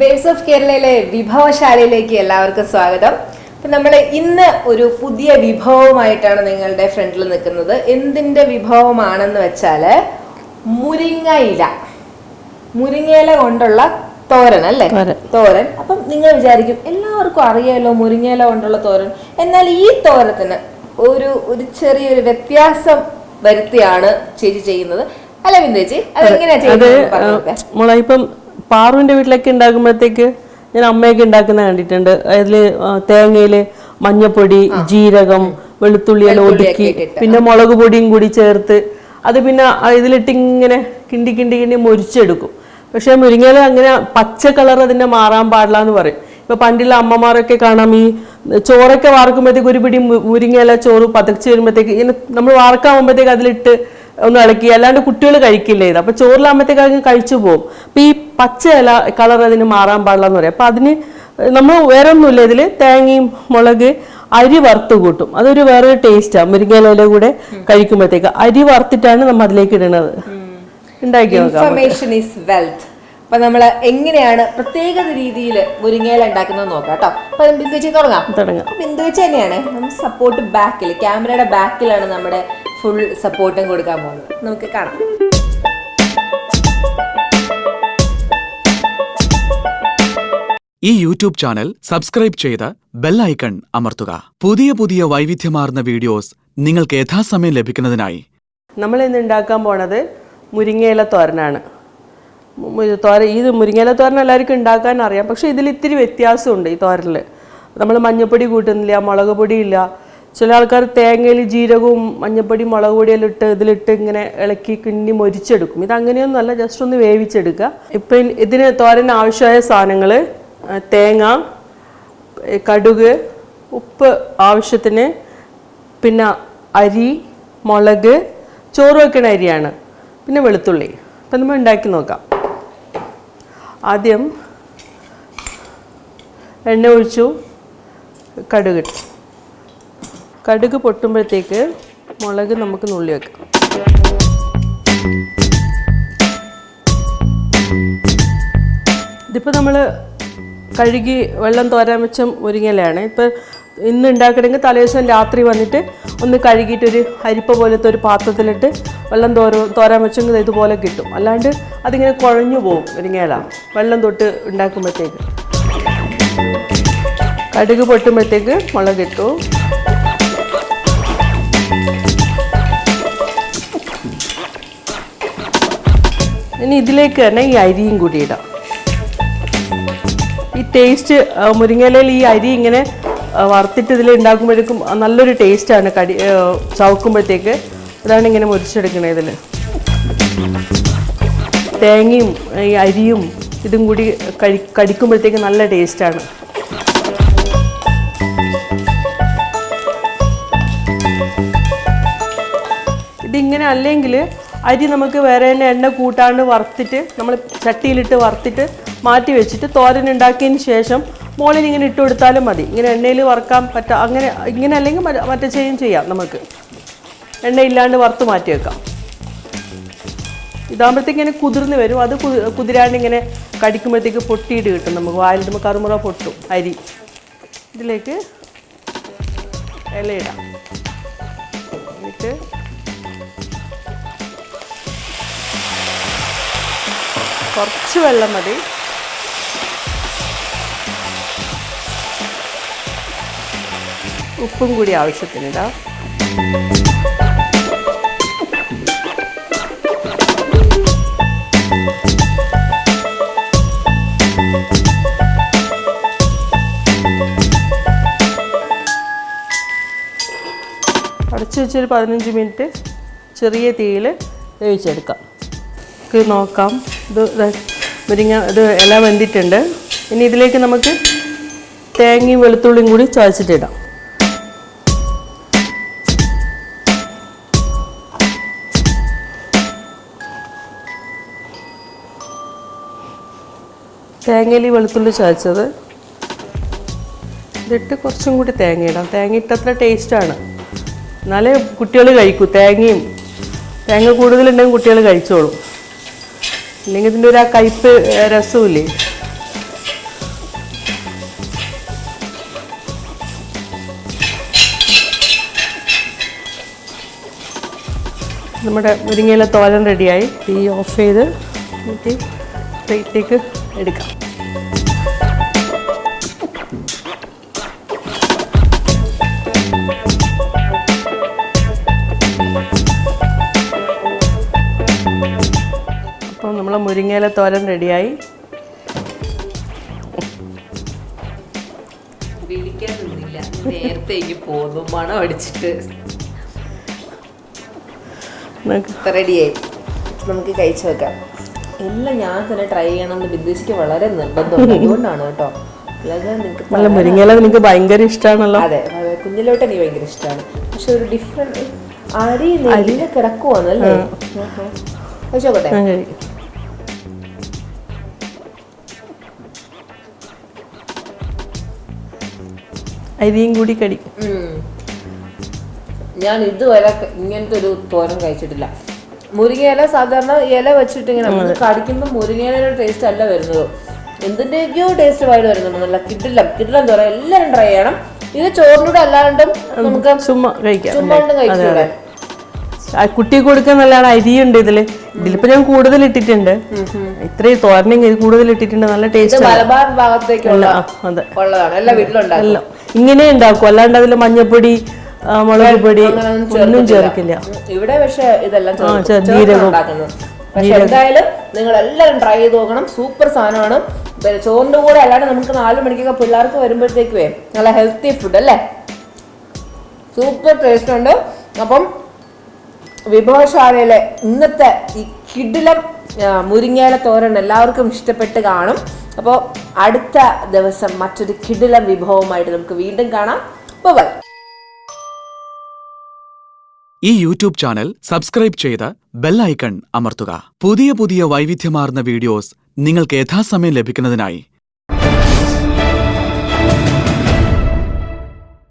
Waves of കേരളയിലെ വിഭവശാലയിലേക്ക് എല്ലാവർക്കും സ്വാഗതം. അപ്പം നമ്മൾ ഇന്ന് ഒരു പുതിയ വിഭവമായിട്ടാണ് നിങ്ങളുടെ ഫ്രണ്ടിൽ നിൽക്കുന്നത്. എന്തിൻ്റെ വിഭവമാണെന്ന് വെച്ചാൽ മുരിങ്ങയില കൊണ്ടുള്ള തോരൻ അല്ലേ? തോരൻ. അപ്പം നിങ്ങൾ വിചാരിക്കും എല്ലാവർക്കും അറിയാമല്ലോ മുരിങ്ങയില കൊണ്ടുള്ള തോരൻ. എന്നാൽ ഈ തോരത്തിന് ഒരു ചെറിയൊരു വ്യത്യാസം വരുത്തിയാണ് ചേച്ചി ചെയ്യുന്നത്. അല്ല ബിന്ദുച്ചി, അതെങ്ങനെയാ ചെയ്യുന്നത്? ഇപ്പം പാറുവിന്റെ വീട്ടിലൊക്കെ ഉണ്ടാക്കുമ്പോഴത്തേക്ക് ഞാൻ അമ്മയൊക്കെ ഉണ്ടാക്കുന്ന കണ്ടിട്ടുണ്ട്. അതിൽ തേങ്ങയില് മഞ്ഞപ്പൊടി, ജീരകം, വെളുത്തുള്ളി എല്ലാം ഒതുക്കി പിന്നെ മുളക് പൊടിയും കൂടി ചേർത്ത് അത് പിന്നെ ഇതിലിട്ട് ഇങ്ങനെ കിണ്ടി കിണ്ടി കിണ്ടി മുരിച്ചെടുക്കും. പക്ഷെ മുരിങ്ങയില അങ്ങനെ പച്ച കളർ അതിന്റെ മാറാൻ പാടില്ല എന്ന് പറയും. ഇപ്പൊ പണ്ടുള്ള അമ്മമാരൊക്കെ കാണാം, ഈ ചോറൊക്കെ വാർക്കുമ്പോഴത്തേക്ക് ഒരു പിടി മുരിങ്ങയില ചോറ് പതച്ച് വരുമ്പോഴത്തേക്ക് ഇങ്ങനെ നമ്മൾ വാർക്കാവുമ്പോഴത്തേക്ക് അതിലിട്ട് ഒന്ന് ഇളക്കി, അല്ലാണ്ട് കുട്ടികൾ കഴിക്കില്ല ഇത്. അപ്പൊ ചോറിലാകുമ്പോഴത്തേക്ക് അങ്ങ് കഴിച്ചു പോകും. അപ്പൊ ഈ പച്ച ഇല കളർ അതിന് മാറാൻ പാടില്ല എന്ന് പറയും. അപ്പൊ അതിന് നമ്മൾ വേറെ ഒന്നുമില്ല, ഇതില് തേങ്ങയും മുളക് അരി വറുത്ത് കൂട്ടും. അതൊരു വേറൊരു ടേസ്റ്റാണ് മുരിങ്ങയില കൂടെ കഴിക്കുമ്പോഴത്തേക്ക്. അരി വറുത്തിട്ടാണ് നമ്മൾ അതിലേക്ക് ഇടുന്നത്. ഉണ്ടാക്കി നോക്കാം. അപ്പൊ നമ്മൾ എങ്ങനെയാണ് പ്രത്യേക രീതിയിൽ മുരിങ്ങയില ഉണ്ടാക്കുന്നത് നോക്കാം കേട്ടോ. അപ്പൊ ബിന്ദുച്ചി തുടങ്ങാം. ബിന്ദുച്ചി തന്നെയാണ് നമ്മൾ സപ്പോർട്ട് ബാക്കിൽ, ക്യാമറയുടെ ബാക്കിലാണ് നമ്മുടെ ഫുൾ സപ്പോർട്ടും കൊടുക്കാൻ പോകുന്നത്. നമുക്ക് കാണാം. ഈ യൂട്യൂബ് ചാനൽ സബ്സ്ക്രൈബ് ചെയ്ത് ബെൽ ഐക്കൺ അമർത്തുക. പുതിയ പുതിയ വൈവിധ്യമാർന്ന വീഡിയോസ് നിങ്ങൾക്ക് യഥാസമയം ലഭിക്കുന്നതിനായി. നമ്മൾ ഇന്ന് ഉണ്ടാക്കാൻ പോണത് മുരിങ്ങയില തോരനാണ്. ഇത് മുരിങ്ങയില തോരൻ എല്ലാവർക്കും ഉണ്ടാക്കാൻ അറിയാം, പക്ഷെ ഇതിൽ ഇത്തിരി വ്യത്യാസമുണ്ട്. ഈ തോരനിൽ നമ്മൾ മഞ്ഞപ്പൊടി കൂട്ടുന്നില്ല, മുളക് പൊടിയില്ല. ചില ആൾക്കാർ തേങ്ങയിൽ ജീരകവും മഞ്ഞപ്പൊടി മുളക് പൊടിയെല്ലാം ഇട്ട് ഇതിലിട്ട് ഇങ്ങനെ ഇളക്കി കിണ്ണി മൊരിച്ചെടുക്കും. ഇത് അങ്ങനെയൊന്നുമല്ല, ജസ്റ്റ് ഒന്ന് വേവിച്ചെടുക്കുക. ഇപ്പം ഇതിന് തോരന് ആവശ്യമായ സാധനങ്ങൾ: തേങ്ങ, കടുക്, ഉപ്പ് ആവശ്യത്തിന്, പിന്നെ അരി, മുളക്, ചോറ് വെക്കുന്ന അരിയാണ്, പിന്നെ വെളുത്തുള്ളി. അപ്പം നമ്മൾ ഉണ്ടാക്കി നോക്കാം. ആദ്യം എണ്ണ ഒഴിച്ചു, കടുക് കടുക് പൊട്ടുമ്പോഴത്തേക്ക് മുളക് നമുക്ക് നുള്ളി വെക്കാം. ഇതിപ്പോൾ നമ്മൾ കഴുകി വെള്ളം തോരാൻ വെച്ച മുരിങ്ങയിലയാണ്. ഇപ്പം ഇന്ന് ഉണ്ടാക്കണമെങ്കിൽ തലേദിവസം രാത്രി വന്നിട്ട് ഒന്ന് കഴുകിയിട്ടൊരു അരിപ്പ പോലത്തെ ഒരു പാത്രത്തിലിട്ട് വെള്ളം തോരാൻ വെച്ചെങ്കിൽ ഇതുപോലെ കിട്ടും. അല്ലാണ്ട് അതിങ്ങനെ കുഴഞ്ഞു പോകും മുരിങ്ങയില വെള്ളം തൊട്ട് ഉണ്ടാക്കുമ്പോഴത്തേക്ക്. കടുക് പൊട്ടുമ്പോഴത്തേക്ക് മുളകിട്ടു. ഇനി ഇതിലേക്ക് തന്നെ ഈ അരിയും കൂടി ഇടാം. ഈ ടേസ്റ്റ് മുരിങ്ങയിലയിൽ ഈ അരി ഇങ്ങനെ വറുത്തിട്ട് ഇതിൽ ഉണ്ടാക്കുമ്പോഴേക്കും നല്ലൊരു ടേസ്റ്റാണ്. ചവക്കുമ്പോഴത്തേക്ക് അതാണ് ഇങ്ങനെ മുരിച്ചെടുക്കണത്. ഇതിൽ തേങ്ങയും ഈ അരിയും ഇതും കൂടി കടിക്കുമ്പോഴത്തേക്ക് നല്ല ടേസ്റ്റാണ്. ഇതിങ്ങനെ അല്ലെങ്കിൽ അരി നമുക്ക് വേറെ തന്നെ എണ്ണ കൂട്ടാണ്ട് വറുത്തിട്ട് നമ്മൾ ചട്ടിയിലിട്ട് വറുത്തിട്ട് മാറ്റി വെച്ചിട്ട് തോരൻ ഉണ്ടാക്കിയതിന് ശേഷം മോളിൽ ഇങ്ങനെ ഇട്ട് കൊടുത്താലും മതി. ഇങ്ങനെ എണ്ണയിൽ വറുക്കാൻ അങ്ങനെ ഇങ്ങനെ അല്ലെങ്കിൽ മറ്റേ ചെയ്യാം. നമുക്ക് എണ്ണയില്ലാണ്ട് വറുത്ത് മാറ്റി വെക്കാം. ഇതാകുമ്പോഴത്തേക്ക് ഇങ്ങനെ കുതിർന്ന് വരും. അത് കുതിരാണ്ട് ഇങ്ങനെ കടിക്കുമ്പോഴത്തേക്ക് പൊട്ടിയിട്ട് കിട്ടും. നമുക്ക് വായിലിടുമ്പോൾ കറുമുറ പൊട്ടും അരി. ഇതിലേക്ക് ഇലയിടാം. എന്നിട്ട് കുറച്ച് വെള്ളം മതി. ഉപ്പും കൂടി ആവശ്യത്തിനിടാം. അടച്ചു വെച്ചൊരു 15 മിനിറ്റ് ചെറിയ തീയിൽ വേവിച്ചെടുക്കാം. ഇത് നോക്കാം. ഇത് ഇല വെന്തിട്ടുണ്ട്. ഇനി ഇതിലേക്ക് നമുക്ക് തേങ്ങയും വെളുത്തുള്ളിയും കൂടി ചതച്ചിട്ടിടാം. തേങ്ങയിൽ വെളുത്തുള്ളി ചതച്ചത് ഇതിട്ട് കുറച്ചും കൂടി തേങ്ങ ഇടാം. തേങ്ങ ഇട്ടത്ര ടേസ്റ്റാണ്, എന്നാലേ കുട്ടികൾ കഴിക്കൂ. തേങ്ങ കൂടുതലുണ്ടെങ്കിൽ കുട്ടികൾ കഴിച്ചോളും. ഇല്ലെങ്കിൽ ഇതിൻ്റെ ഒരു ആ കയ്പ്പ് രസമില്ലേ. നമ്മുടെ മുരിങ്ങയില തോരൻ റെഡിയായി. തീ ഓഫ് ചെയ്ത് നമുക്ക് പ്ലേറ്റിലേക്ക് എടുക്കാം. അപ്പോൾ നമ്മൾ മുരിങ്ങയില തോരൻ റെഡിയായി. നേരത്തേക്ക് പോകുന്നു മണം അടിച്ചിട്ട് റെഡിയായി. നമുക്ക് കഴിച്ചു വെക്കാം. എല്ലാം ഞാൻ തന്നെ ട്രൈ ചെയ്യണമെന്ന് ബിന്ദുശ്ക്ക് വളരെ നിർബന്ധമുണ്ട്. അതുകൊണ്ടാണ് കേട്ടോ. നല്ല മുരിങ്ങയില എനിക്ക് ഭയങ്കര ഇഷ്ടമാണല്ലോ. അതെ അതെ, കുഞ്ഞിലോട്ട് എനിക്ക് ഭയങ്കര ഇഷ്ടമാണ്. പക്ഷെ ഒരു ഡിഫറെന്റ് അരി നെല്ലിൽ കിടക്കുവാന്നല്ലേ. കഴിച്ചോട്ടെ. അരിയും കൂടി കടി. ഞാൻ ഇതുവരെ ഇങ്ങനത്തെ ഒരു തോരൻ കഴിച്ചിട്ടില്ല. മുരിങ്ങയില സാധാരണ ഇല വെച്ചിട്ട് ഇങ്ങനെ നമുക്ക് കടിക്കുമ്പോൾ മുരിങ്ങയിലയുടെ ടേസ്റ്റ് അല്ല വരുന്നത്, എന്തിന്റെയൊക്കെയോ ടേസ്റ്റ് വായിട്ട് വരുന്നുണ്ട്. നല്ല കിടിലം തോരൻ. എല്ലാവരും ട്രൈ ചെയ്യണം. ഇത് ചോറിനൂടെ അല്ലാണ്ടും നമുക്ക് ചുമ്മാ കഴിക്കാം. കഴിച്ചൂടെ. കുട്ടിക്ക് കൊടുക്കാൻ നല്ലതാണ്. അരിയുണ്ട് ഇതിലിപ്പോ ഞാൻ കൂടുതൽ ഇട്ടിട്ടുണ്ട്. ഇത്രയും തോരനെങ്കിൽ കൂടുതൽ ഇട്ടിട്ടുണ്ട്. നല്ല ടേസ്റ്റ്. മലബാർ ഭാഗത്തേക്കുള്ള ഉള്ളതാണ്. എല്ലാ വീട്ടിലും ഇങ്ങനെ ഉണ്ടാക്കും. അല്ലാണ്ട് അതിൽ മഞ്ഞപ്പൊടി മുളക് പൊടി ഒന്നും ചേർക്കില്ല. ഇവിടെ പക്ഷെ ഇതെല്ലാം ഉണ്ടാക്കുന്നത്. പക്ഷെ എന്തായാലും നിങ്ങൾ എല്ലാവരും ട്രൈ ചെയ്ത് നോക്കണം. സൂപ്പർ സാധനമാണ്. ചോറിന്റെ കൂടെ അല്ലാണ്ട് നമുക്ക് 4 മണിക്കൊക്കെ പിള്ളേർക്ക് വരുമ്പോഴത്തേക്കുവേ നല്ല ഹെൽത്തി ഫുഡ് അല്ലേ. സൂപ്പർ ടേസ്റ്റ് ഉണ്ട്. അപ്പം വിഭവശാലയിലെ ഇന്നത്തെ ഈ കിടിലം മുരിങ്ങയില തോരൻ എല്ലാവർക്കും ഇഷ്ടപ്പെട്ട് കാണും. അപ്പോൾ അടുത്ത ദിവസം മറ്റൊരു കിടിലം വിഭവമായിട്ട് നമുക്ക് വീണ്ടും കാണാം. ബൈ. ഈ യൂട്യൂബ് ചാനൽ സബ്സ്ക്രൈബ് ചെയ്ത് ബെൽ ഐക്കൺ അമർത്തുക. പുതിയ വൈവിധ്യമാർന്ന വീഡിയോസ് നിങ്ങൾക്ക് യഥാസമയം ലഭിക്കുന്നതിനായി